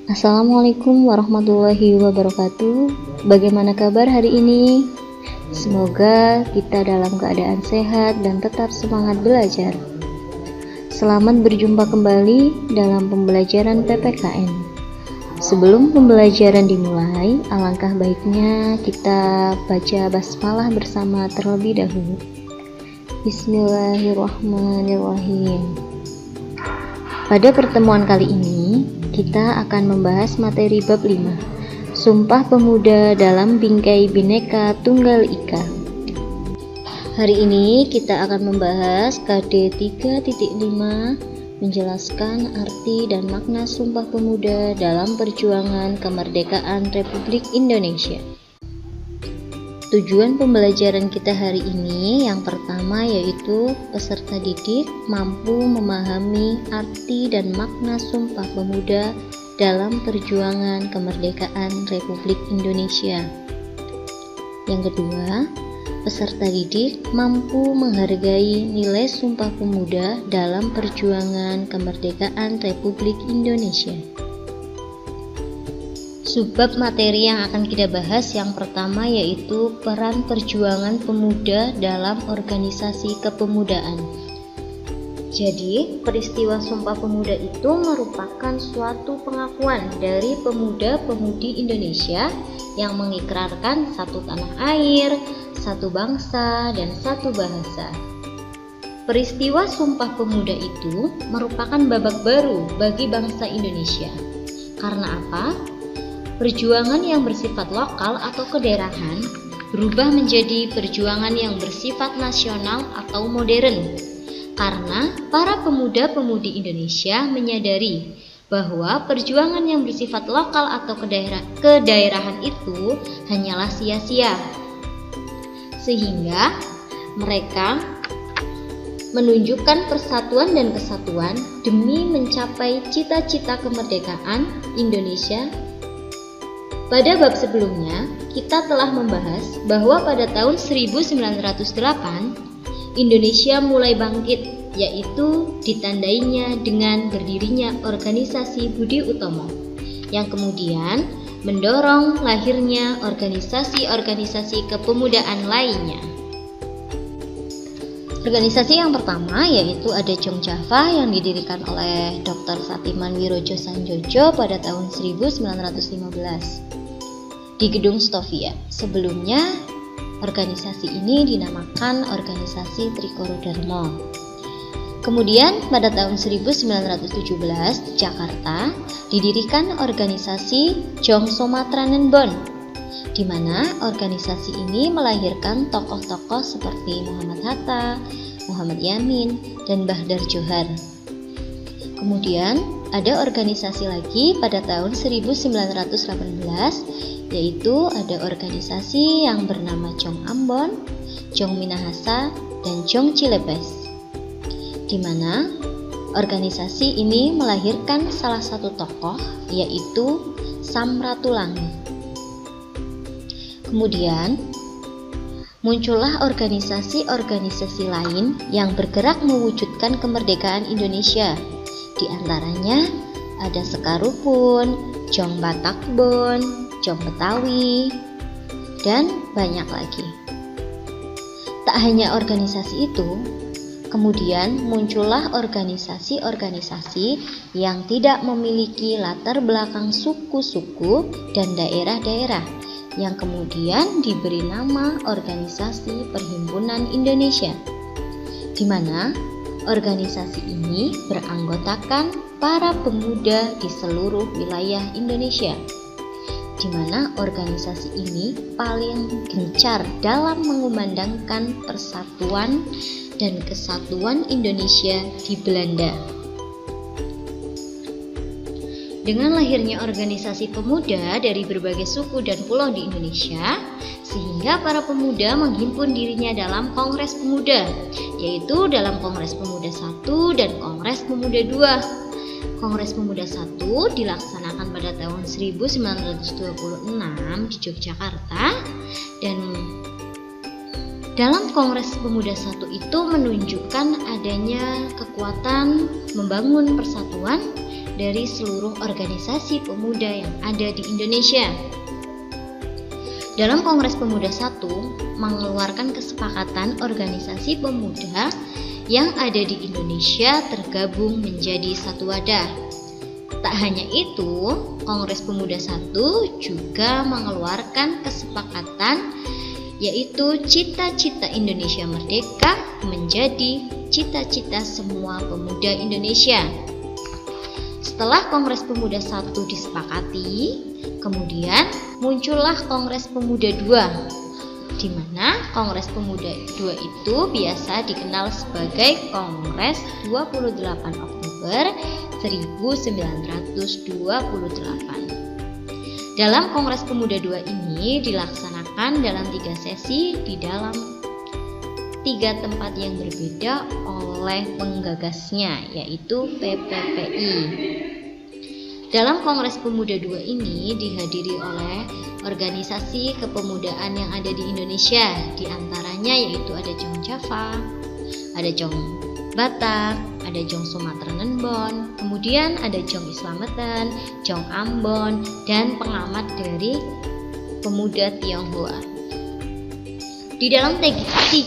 Assalamualaikum warahmatullahi wabarakatuh. Bagaimana kabar hari ini? Semoga kita dalam keadaan sehat dan tetap semangat belajar. Selamat berjumpa kembali dalam pembelajaran PPKN. Sebelum pembelajaran dimulai, alangkah baiknya kita baca basmalah bersama terlebih dahulu. Bismillahirrahmanirrahim. Pada pertemuan kali ini, kita akan membahas materi bab 5, Sumpah Pemuda dalam Bingkai Bhinneka Tunggal Ika. Hari ini kita akan membahas KD 3.5, menjelaskan arti dan makna Sumpah Pemuda dalam perjuangan kemerdekaan Republik Indonesia. Tujuan pembelajaran kita hari ini yang pertama yaitu peserta didik mampu memahami arti dan makna Sumpah Pemuda dalam perjuangan kemerdekaan Republik Indonesia. Yang kedua, peserta didik mampu menghargai nilai Sumpah Pemuda dalam perjuangan kemerdekaan Republik Indonesia. Subbab materi yang akan kita bahas yang pertama yaitu peran perjuangan pemuda dalam organisasi kepemudaan. Jadi, peristiwa Sumpah Pemuda itu merupakan suatu pengakuan dari pemuda-pemudi Indonesia yang mengikrarkan satu tanah air, satu bangsa, dan satu bahasa. Peristiwa Sumpah Pemuda itu merupakan babak baru bagi bangsa Indonesia. Karena apa? Perjuangan yang bersifat lokal atau kedaerahan berubah menjadi perjuangan yang bersifat nasional atau modern. Karena para pemuda-pemudi Indonesia menyadari bahwa perjuangan yang bersifat lokal atau kedaerahan itu hanyalah sia-sia. Sehingga mereka menunjukkan persatuan dan kesatuan demi mencapai cita-cita kemerdekaan Indonesia. Pada bab sebelumnya, kita telah membahas bahwa pada tahun 1908, Indonesia mulai bangkit, yaitu ditandainya dengan berdirinya organisasi Budi Utomo, yang kemudian mendorong lahirnya organisasi-organisasi kepemudaan lainnya. Organisasi yang pertama yaitu ada Jong Java yang didirikan oleh Dr. Satiman Wirojo Sanjojo pada tahun 1915 di Gedung Stovia. Sebelumnya organisasi ini dinamakan Organisasi Trikoro Dharma. Kemudian pada tahun 1917 di Jakarta didirikan organisasi Jong Somatranenbon, di mana organisasi ini melahirkan tokoh-tokoh seperti Muhammad Hatta, Muhammad Yamin, dan Bahdar Johar. Kemudian ada organisasi lagi pada tahun 1918, yaitu ada organisasi yang bernama Jong Ambon, Jong Minahasa, dan Jong Cilepes, di mana organisasi ini melahirkan salah satu tokoh yaitu Samratulangi. Kemudian muncullah organisasi-organisasi lain yang bergerak mewujudkan kemerdekaan Indonesia. Di antaranya ada Sekarupun, Jong Batakbon, Jong Betawi, dan banyak lagi. Tak hanya organisasi itu, kemudian muncullah organisasi-organisasi yang tidak memiliki latar belakang suku-suku dan daerah-daerah, yang kemudian diberi nama Organisasi Perhimpunan Indonesia, di mana organisasi ini beranggotakan para pemuda di seluruh wilayah Indonesia, di mana organisasi ini paling gencar dalam mengumandangkan persatuan dan kesatuan Indonesia di Belanda. Dengan lahirnya organisasi pemuda dari berbagai suku dan pulau di Indonesia, sehingga para pemuda menghimpun dirinya dalam Kongres Pemuda, yaitu dalam Kongres Pemuda I dan Kongres Pemuda II. Kongres Pemuda I dilaksanakan pada tahun 1926 di Yogyakarta, dan dalam Kongres Pemuda I itu menunjukkan adanya kekuatan membangun persatuan dari seluruh organisasi pemuda yang ada di Indonesia. Dalam Kongres Pemuda 1 mengeluarkan kesepakatan organisasi pemuda yang ada di Indonesia tergabung menjadi satu wadah. Tak hanya itu, Kongres Pemuda 1 juga mengeluarkan kesepakatan yaitu cita-cita Indonesia Merdeka menjadi cita-cita semua pemuda Indonesia. Setelah Kongres Pemuda 1 disepakati, kemudian muncullah Kongres Pemuda 2, di mana Kongres Pemuda 2 itu biasa dikenal sebagai Kongres 28 Oktober 1928. Dalam Kongres Pemuda 2 ini dilaksanakan dalam 3 sesi di dalam 3 tempat yang berbeda oleh penggagasnya, yaitu PPPI. Dalam Kongres Pemuda 2 ini dihadiri oleh organisasi kepemudaan yang ada di Indonesia, di antaranya yaitu ada Jong Java, ada Jong Batak, ada Jong Sumateranen Bon, kemudian ada Jong Islameten, Jong Ambon, dan pengamat dari pemuda Tionghoa. Di dalam 3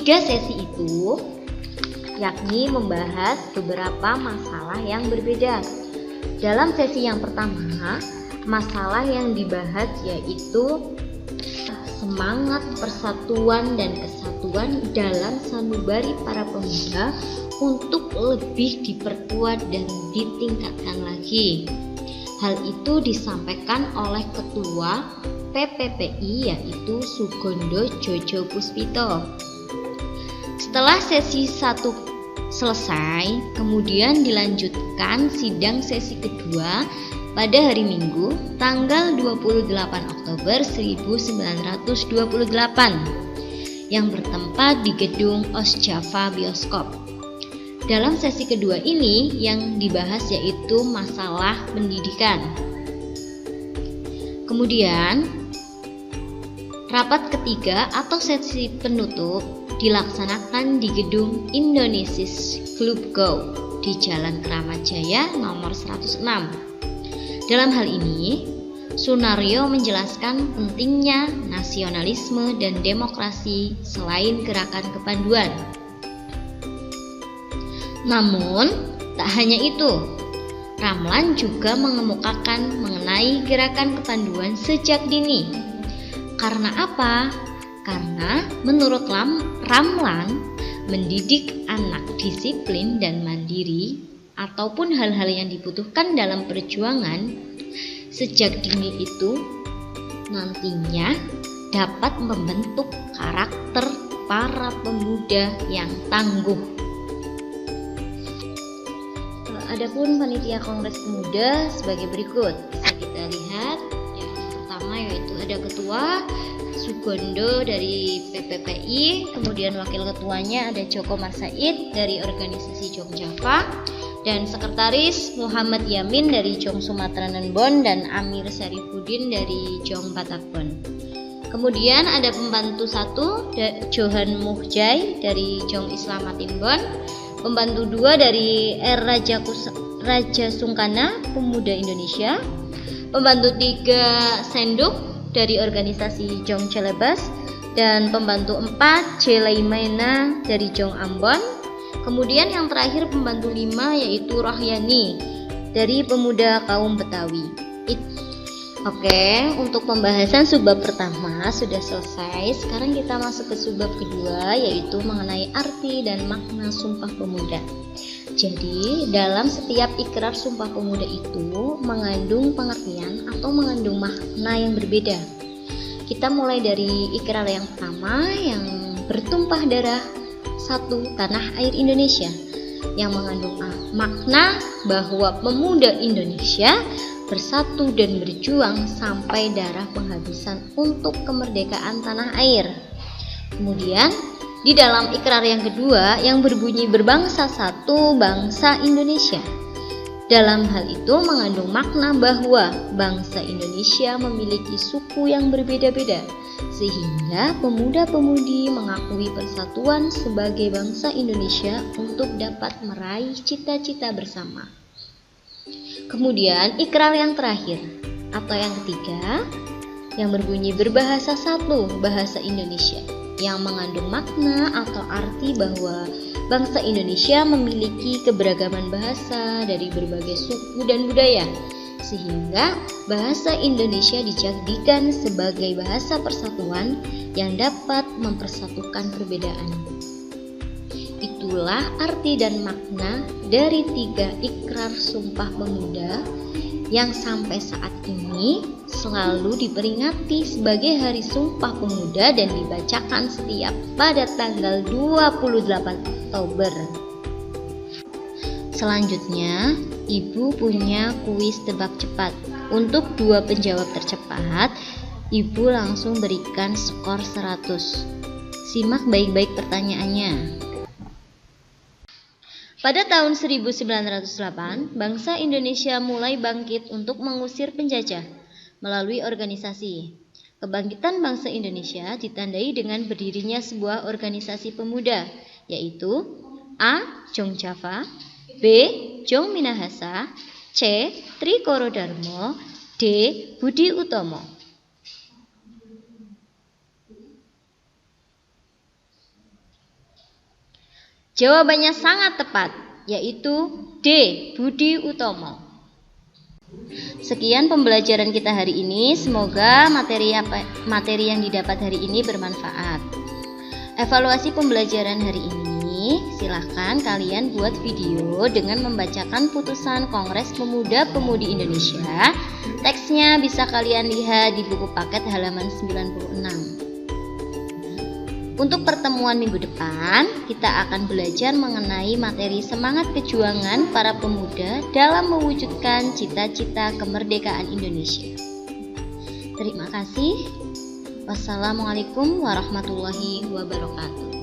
sesi itu, yakni membahas beberapa masalah yang berbeda. Dalam sesi yang pertama, masalah yang dibahas yaitu semangat persatuan dan kesatuan dalam sanubari para pemuda untuk lebih diperkuat dan ditingkatkan lagi. Hal itu disampaikan oleh Ketua PPPI yaitu Sugondo Jojo Puspito. Setelah sesi 1 selesai, kemudian dilanjutkan sidang sesi kedua pada hari Minggu tanggal 28 Oktober 1928 yang bertempat di gedung Osjava Bioskop. Dalam sesi kedua ini yang dibahas yaitu masalah pendidikan. Kemudian rapat ketiga atau sesi penutup dilaksanakan di gedung Indonesis Club Go di Jalan Keramat Jaya nomor 106. Dalam hal ini, Sunario menjelaskan pentingnya nasionalisme dan demokrasi selain gerakan kepanduan. Namun, tak hanya itu, Ramlan juga mengemukakan mengenai gerakan kepanduan sejak dini. Karena apa? Karena menurut Ramlan, mendidik anak disiplin dan mandiri ataupun hal-hal yang dibutuhkan dalam perjuangan sejak dini itu nantinya dapat membentuk karakter para pemuda yang tangguh. Adapun panitia Kongres Pemuda sebagai berikut, bisa kita lihat. Yang pertama yaitu ada Ketua Sugondo dari PPPI, kemudian wakil ketuanya ada Joko Marsaid dari organisasi Jong Java, dan sekretaris Muhammad Yamin dari Jong Sumateranen Bon dan Amir Syarifuddin dari Jong Batak Bon. Kemudian ada pembantu 1 Johan Muhjai dari Jong Islamatin Bon, pembantu 2 dari Raja Sungkana Pemuda Indonesia, pembantu 3 Senduk dari organisasi Jong Celebes, dan pembantu 4 Jelaimena dari Jong Ambon. Kemudian yang terakhir pembantu 5 yaitu Rohyani dari Pemuda Kaum Betawi. Oke, untuk pembahasan subbab pertama sudah selesai. Sekarang kita masuk ke subbab kedua yaitu mengenai arti dan makna Sumpah Pemuda. Jadi, dalam setiap ikrar Sumpah Pemuda itu mengandung pengertian atau mengandung makna yang berbeda. Kita mulai dari ikrar yang pertama yang bertumpah darah satu tanah air Indonesia, yang mengandung makna bahwa pemuda Indonesia bersatu dan berjuang sampai darah penghabisan untuk kemerdekaan tanah air. Kemudian di dalam ikrar yang kedua yang berbunyi berbangsa satu bangsa Indonesia. Dalam hal itu mengandung makna bahwa bangsa Indonesia memiliki suku yang berbeda-beda, sehingga pemuda-pemudi mengakui persatuan sebagai bangsa Indonesia untuk dapat meraih cita-cita bersama. Kemudian ikrar yang terakhir atau yang ketiga yang berbunyi berbahasa satu bahasa Indonesia, yang mengandung makna atau arti bahwa bangsa Indonesia memiliki keberagaman bahasa dari berbagai suku dan budaya, sehingga bahasa Indonesia dijadikan sebagai bahasa persatuan yang dapat mempersatukan perbedaan. Itulah arti dan makna dari 3 ikrar Sumpah Pemuda yang sampai saat ini selalu diperingati sebagai Hari Sumpah Pemuda dan dibacakan setiap pada tanggal 28 Oktober. Selanjutnya, Ibu punya kuis tebak cepat. Untuk 2 penjawab tercepat, Ibu langsung berikan skor 100. Simak baik-baik pertanyaannya. Pada tahun 1908, bangsa Indonesia mulai bangkit untuk mengusir penjajah melalui organisasi. Kebangkitan bangsa Indonesia ditandai dengan berdirinya sebuah organisasi pemuda, yaitu A. Jong Java, B. Jong Minahasa, C. Tri Korodharmo, D. Budi Utomo. Jawabannya sangat tepat, yaitu D. Budi Utomo. Sekian pembelajaran kita hari ini. Semoga materi yang didapat hari ini bermanfaat. Evaluasi pembelajaran hari ini, silahkan kalian buat video dengan membacakan putusan Kongres Pemuda-Pemudi Indonesia. Teksnya bisa kalian lihat di buku paket halaman 96. Untuk pertemuan minggu depan, kita akan belajar mengenai materi semangat perjuangan para pemuda dalam mewujudkan cita-cita kemerdekaan Indonesia. Terima kasih. Wassalamualaikum warahmatullahi wabarakatuh.